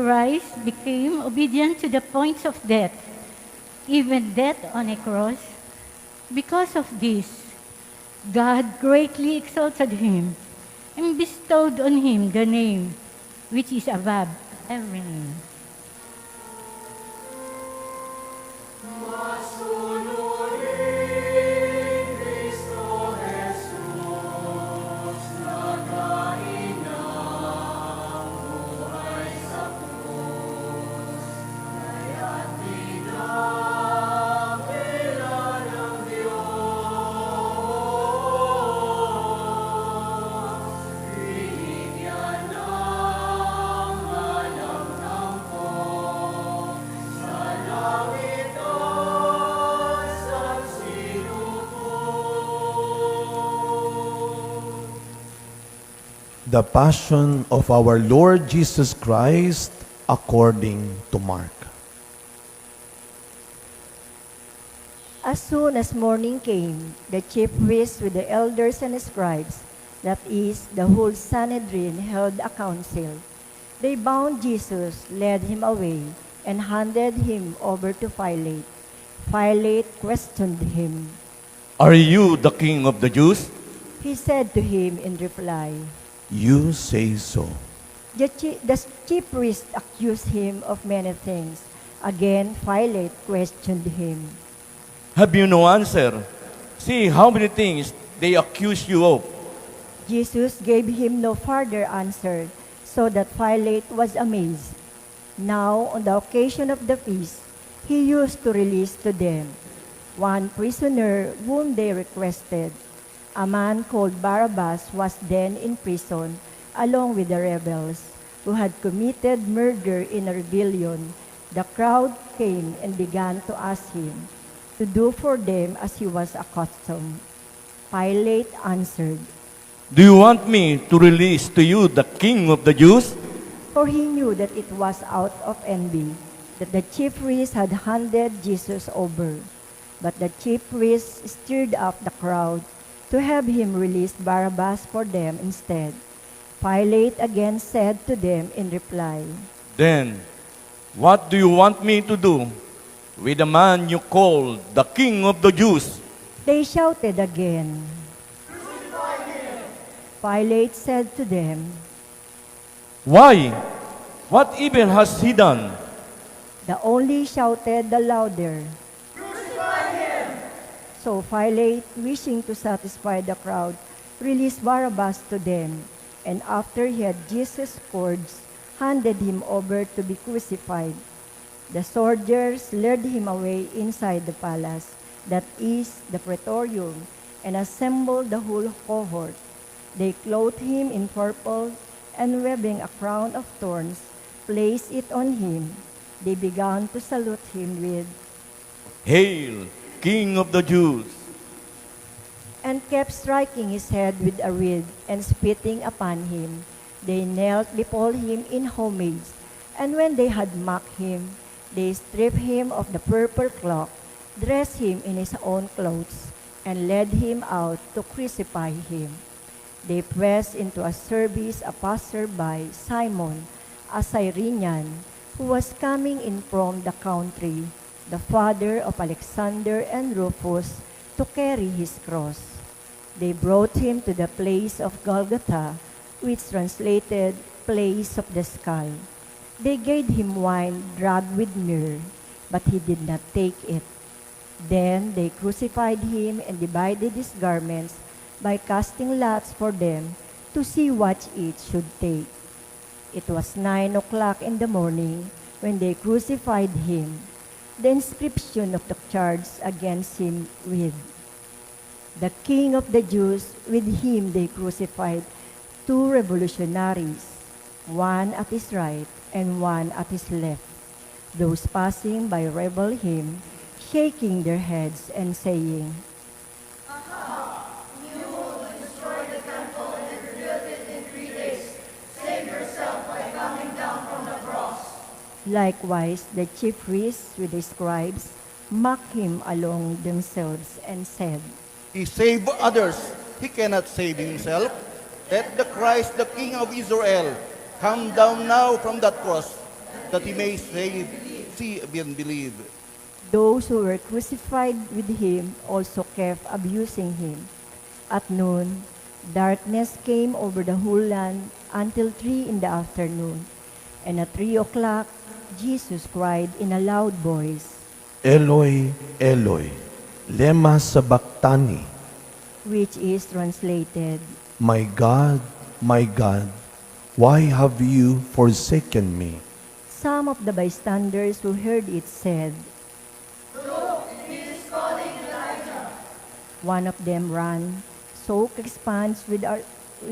Christ became obedient to the point of death, even death on a cross. Because of this, God greatly exalted him and bestowed on him the name which is above every name. The Passion of our Lord Jesus Christ according to Mark. As soon as morning came, the chief priests with the elders and scribes, that is, the whole Sanhedrin, held a council. They bound Jesus, led him away, and handed him over to Pilate. Pilate questioned him. Are you the king of the Jews? He said to him in reply, You say so. the chief priests accused him of many things. Again, Pilate questioned him. Have you no answer? See how many things they accuse you of. Jesus gave him no further answer, so that Pilate was amazed. Now, on the occasion of the feast, he used to release to them one prisoner whom they requested. A man called Barabbas was then in prison, along with the rebels, who had committed murder in a rebellion. The crowd came and began to ask him to do for them as he was accustomed. Pilate answered, Do you want me to release to you the king of the Jews? for he knew that it was out of envy that the chief priests had handed Jesus over. But the chief priests stirred up the crowd to have him release Barabbas for them instead. Pilate again said to them in reply, Then, what do you want me to do with the man you call the king of the Jews? They shouted again. Pilate said to them, Why? What even has he done? the only shouted the louder. So Pilate, wishing to satisfy the crowd, released Barabbas to them, and after he had Jesus' cords, handed him over to be crucified. The soldiers led him away inside the palace, that is, the praetorium, and assembled the whole cohort. They clothed him in purple, and weaving a crown of thorns, placed it on him. They began to salute him with, Hail, King of the Jews! and kept striking his head with a reed and spitting upon him. They knelt before him in homage, and when they had mocked him, they stripped him of the purple cloak, dressed him in his own clothes, and led him out to crucify him. They pressed into a service a passerby, Simon, a Cyrenian, who was coming in from the country, the father of Alexander and Rufus, to carry his cross. They brought him to the place of Golgotha, which translated place of the skull. They gave him wine drugged with myrrh, but he did not take it. Then they crucified him and divided his garments by casting lots for them to see what each should take. It was 9 o'clock in the morning when they crucified him. The inscription of the charge against him read, The King of the Jews. With him they crucified two revolutionaries, one at his right and one at his left. Those passing by reviled him, shaking their heads and saying, Likewise, the chief priests with the scribes mocked him among themselves and said, He saved others. He cannot save himself. Let the Christ, the King of Israel, come down now from that cross, that he may see and believe. Those who were crucified with him also kept abusing him. At noon, darkness came over the whole land until 3 in the afternoon. And at 3 o'clock, Jesus cried in a loud voice, Eloi, Eloi, lema sabachthani. which is translated, My God, why have you forsaken me? Some of the bystanders who heard it said, One of them ran, soaked a sponge with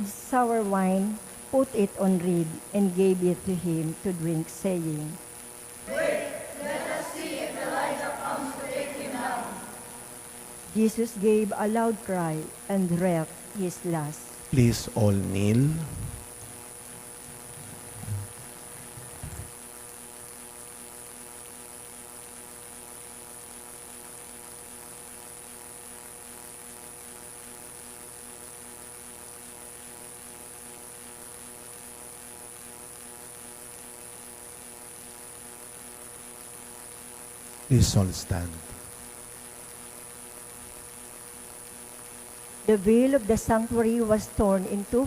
sour wine, put it on reed, and gave it to him to drink, saying, Jesus gave a loud cry and breathed his last. Please all kneel. Please all stand. The veil of the sanctuary was torn in two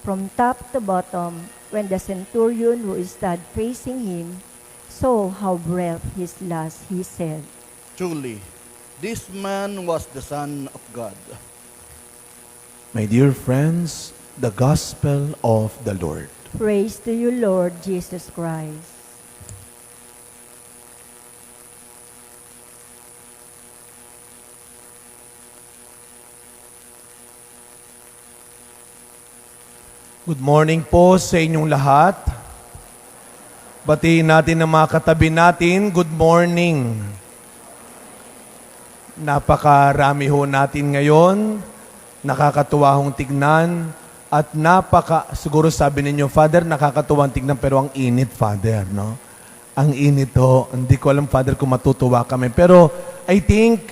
from top to bottom when the centurion who stood facing him saw how breathed his last. He said, Truly, this man was the Son of God. My dear friends, the Gospel of the Lord. Praise to you, Lord Jesus Christ. Good morning po sa inyong lahat. Batiin natin ang mga katabi natin. Good morning. Napakarami ho natin ngayon. Nakakatuwa hong tignan. At siguro sabi ninyo, Father, nakakatuwa ang tignan pero ang init, Father, no? Ang init ho. Hindi ko alam, Father, kung matutuwa kami. Pero I think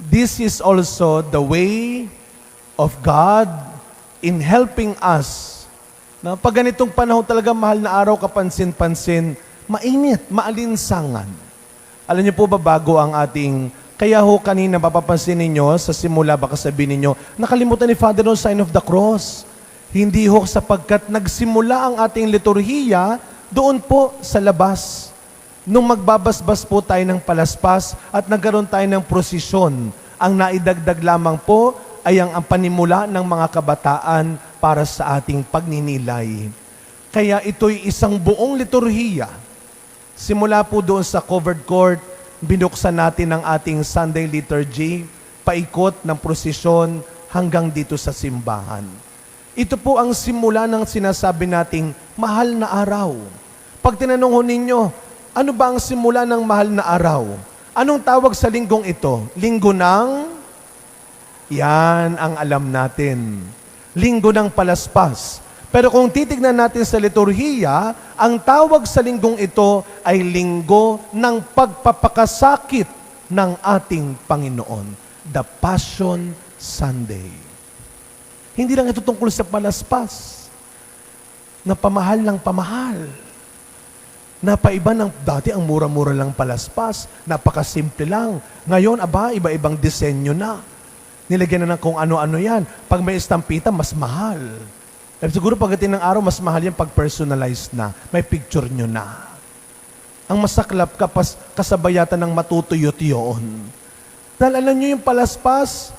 this is also the way of God in helping us. Na pag ganitong panahon talaga, mahal na araw, kapansin-pansin, mainit, maalinsangan. Alam niyo po ba, bago ang ating, kaya ho kanina mapapansin ninyo, sa simula baka sabihin ninyo, nakalimutan ni Father no sign of the cross. Hindi ho sapagkat nagsimula ang ating liturhiya doon po sa labas. Nung magbabasbas po tayo ng palaspas at nagkaroon tayo ng prosesyon, ang naidagdag lamang po ay ang panimula ng mga kabataan para sa ating pagninilay. Kaya ito'y isang buong liturhiya. Simula po doon sa covered court, binuksan natin ang ating Sunday liturgy, paikot ng prosesyon hanggang dito sa simbahan. Ito po ang simula ng sinasabi nating mahal na araw. Pag tinanong ho ninyo, ano ba ang simula ng mahal na araw? Anong tawag sa linggong ito? Linggo ng... Yan ang alam natin. Linggo ng palaspas. Pero kung titignan natin sa liturhiya, ang tawag sa linggong ito ay linggo ng pagpapakasakit ng ating Panginoon. The Passion Sunday. Hindi lang ito tungkol sa palaspas. Na pamahal ng pamahal. Napaiba ng dati ang mura-mura lang palaspas. Napakasimple lang. Ngayon, iba-ibang disenyo na. Nilagyan na ng kung ano-ano yan. Pag may estampita, mas mahal. Siguro pagdating ng araw, mas mahal yan pag personalized na. May picture nyo na. Ang masaklap kasabayatan ng matutuyot yun. Dahil alam nyo yung palaspas,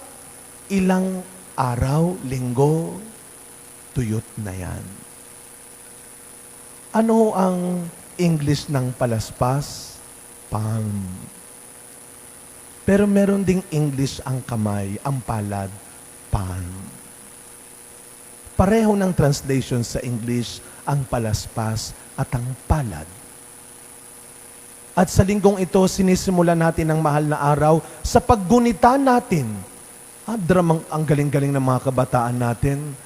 ilang araw, linggo, tuyot na yan. Ano ang English ng palaspas? Palm. Pero meron ding English ang kamay, ang palad, palm. Pareho ng translation sa English, ang palaspas at ang palad. At sa linggong ito, sinisimula natin ang mahal na araw sa paggunita natin. Ang galing-galing ng mga kabataan natin.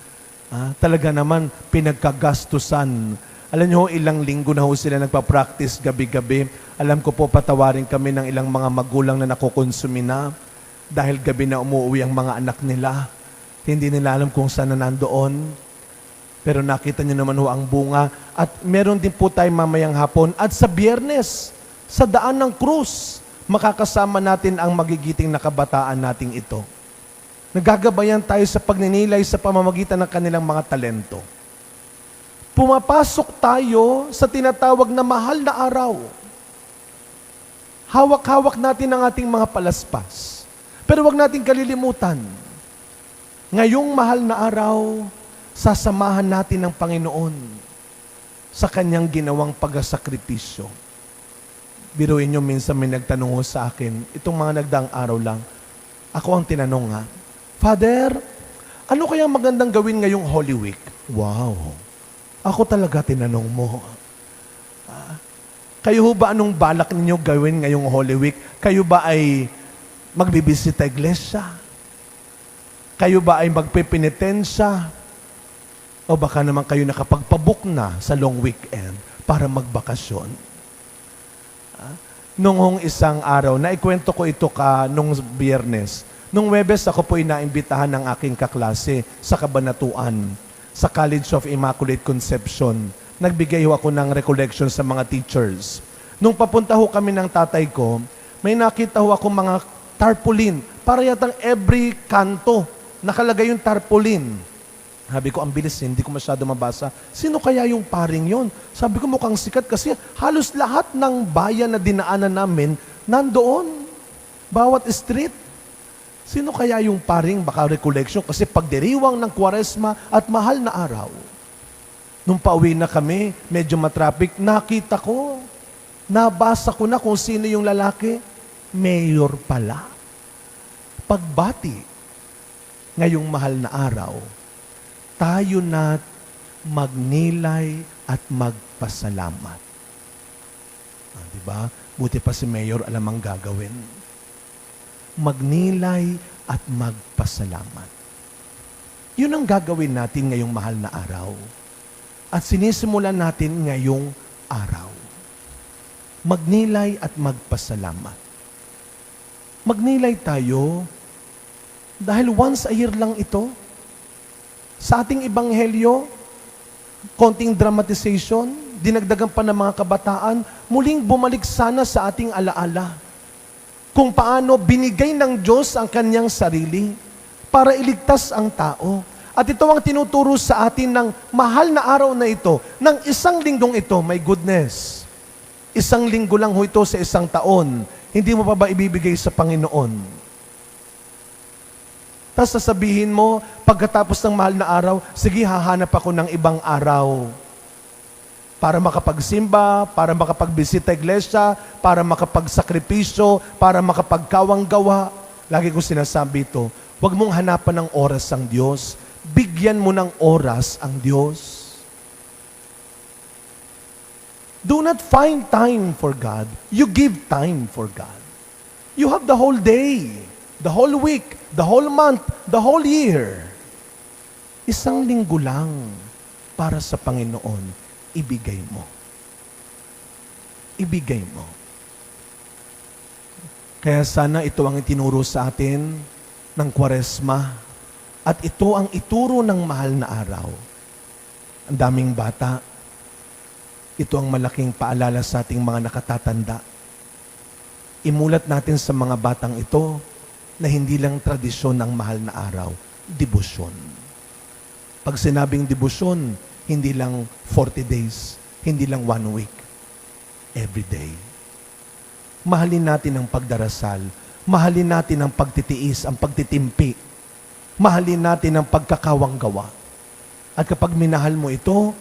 Talaga naman, pinagkagastusan. Alam nyo, ilang linggo na ho sila nagpa-practice gabi-gabi. Alam ko po, patawarin kami ng ilang mga magulang na nakukonsumi na dahil gabi na umuwi ang mga anak nila. Hindi nila alam kung saan na nandoon. Pero nakita niyo naman ho ang bunga. At meron din po tayo mamayang hapon. At sa Biyernes, sa daan ng krus, makakasama natin ang magigiting na kabataan nating ito. Nagagabayan tayo sa pagninilay sa pamamagitan ng kanilang mga talento. Pumapasok tayo sa tinatawag na mahal na araw. Hawak-hawak natin ang ating mga palaspas. Pero wag natin kalilimutan, ngayong mahal na araw, sasamahan natin ng Panginoon sa kanyang ginawang pagsakripisyo. Biruin nyo, minsan may nagtanong ho sa akin, itong mga nagdaang araw lang, ako ang tinanong ha, Father, ano kayang magandang gawin ngayong Holy Week? Wow, ako talaga tinanong mo. Kayo ho ba anong balak ninyo gawin ngayong Holy Week? Kayo ba ay magbibisita iglesia? Kayo ba ay magpipinitensya? O baka naman kayo nakapagpabook na sa long weekend para magbakasyon? Noong isang araw, naikwento ko ito nung Biyernes. Nung Webes, ako po'y naimbitahan ng aking kaklase sa Kabanatuan, sa College of Immaculate Conception. Nagbigay ho ako ng recollection sa mga teachers. Nung papunta ho kami ng tatay ko, may nakita ho ako mga tarpaulin. Para yatang every kanto, nakalagay yung tarpaulin. Sabi ko, ang bilis, hindi ko masyado mabasa. Sino kaya yung paring yon? Sabi ko, mukhang sikat kasi halos lahat ng bayan na dinaanan namin, nandoon. Bawat street. Sino kaya yung paring, baka recollection? Kasi pagdiriwang ng Kwaresma at mahal na araw. Nung pauwi na kami, medyo matraffic, nakita ko, nabasa ko na kung sino yung lalaki. Mayor pala. Pagbati, ngayong mahal na araw, tayo na magnilay at magpasalamat. Diba? Buti pa si Mayor alam ang gagawin. Magnilay at magpasalamat. Yun ang gagawin natin ngayong mahal na araw. At sinisimulan natin ngayong araw. Magnilay at magpasalamat. Magnilay tayo dahil once a year lang ito. Sa ating ebanghelyo, konting dramatization, dinagdagan pa ng mga kabataan, muling bumalik sana sa ating alaala kung paano binigay ng Diyos ang kanyang sarili para iligtas ang tao. At ito ang tinuturo sa atin ng mahal na araw na ito, ng isang linggong ito, my goodness. Isang linggo lang ho ito sa isang taon. Hindi mo pa ba ibibigay sa Panginoon? Tapos sasabihin mo, pagkatapos ng mahal na araw, sige, hahanap ako ng ibang araw. Para makapagsimba, para makapagbisita iglesia, para makapagsakripisyo, para makapagkawang gawa. Lagi ko sinasabi ito, huwag mong hanapan ng oras ang Diyos. Bigyan mo ng oras ang Diyos. Do not find time for God. You give time for God. You have the whole day, the whole week, the whole month, the whole year. Isang linggo lang para sa Panginoon, ibigay mo. Ibigay mo. Kaya sana ito ang itinuro sa atin ng Kwaresma at ito ang ituro ng mahal na araw. Ang daming bata, ito ang malaking paalala sa ating mga nakatatanda. Imulat natin sa mga batang ito na hindi lang tradisyon ng mahal na araw, debosyon. Pag sinabing debosyon, hindi lang 40 days, hindi lang 1 week, every day. Mahalin natin ang pagdarasal, mahalin natin ang pagtitiis, ang pagtitimpi, mahalin natin ang pagkakawang gawa. At kapag minahal mo ito,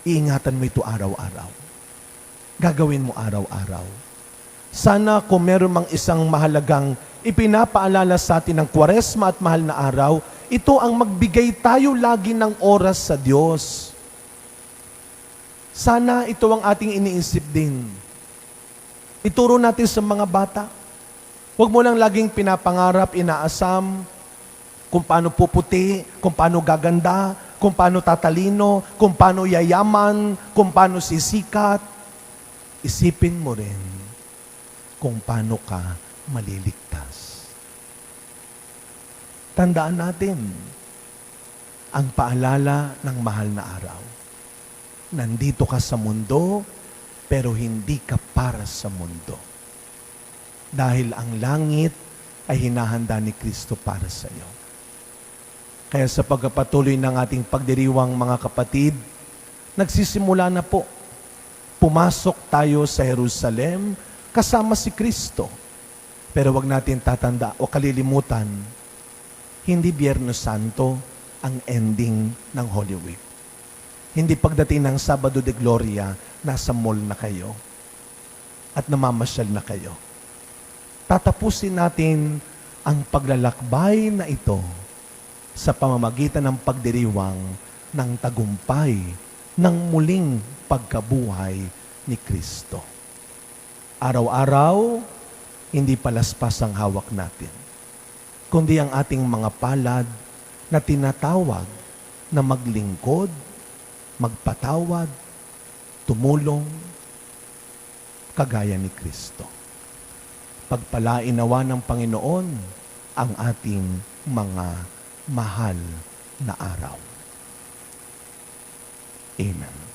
iingatan mo ito araw-araw. Gagawin mo araw-araw. Sana kung meron mang isang mahalagang ipinapaalala sa atin ng Kwaresma at mahal na araw, ito ang magbigay tayo lagi ng oras sa Diyos. Sana ito ang ating iniisip din. Ituro natin sa mga bata. Huwag mo lang laging pinapangarap, inaasam, kung paano puputi, kung paano gaganda, kung paano tatalino, kung paano yayaman, kung paano sisikat. Isipin mo rin kung paano ka maliligtas. Tandaan natin, ang paalala ng mahal na araw. Nandito ka sa mundo, pero hindi ka para sa mundo. Dahil ang langit ay hinahanda ni Kristo para sa iyo. Kaya sa pagpapatuloy ng ating pagdiriwang mga kapatid, nagsisimula na po. Pumasok tayo sa Jerusalem kasama si Kristo. Pero wag natin tatanda o kalilimutan, hindi Biyernes Santo ang ending ng Holy Week. Hindi pagdating ng Sabado de Gloria, nasa mall na kayo at namamasyal na kayo. Tatapusin natin ang paglalakbay na ito sa pamamagitan ng pagdiriwang ng tagumpay ng muling pagkabuhay ni Kristo. Araw-araw, hindi palaspas ang hawak natin, kundi ang ating mga palad na tinatawag na maglingkod, magpatawad, tumulong, kagaya ni Kristo. Pagpalain nawa ng Panginoon ang ating mga mahal na araw. Amen.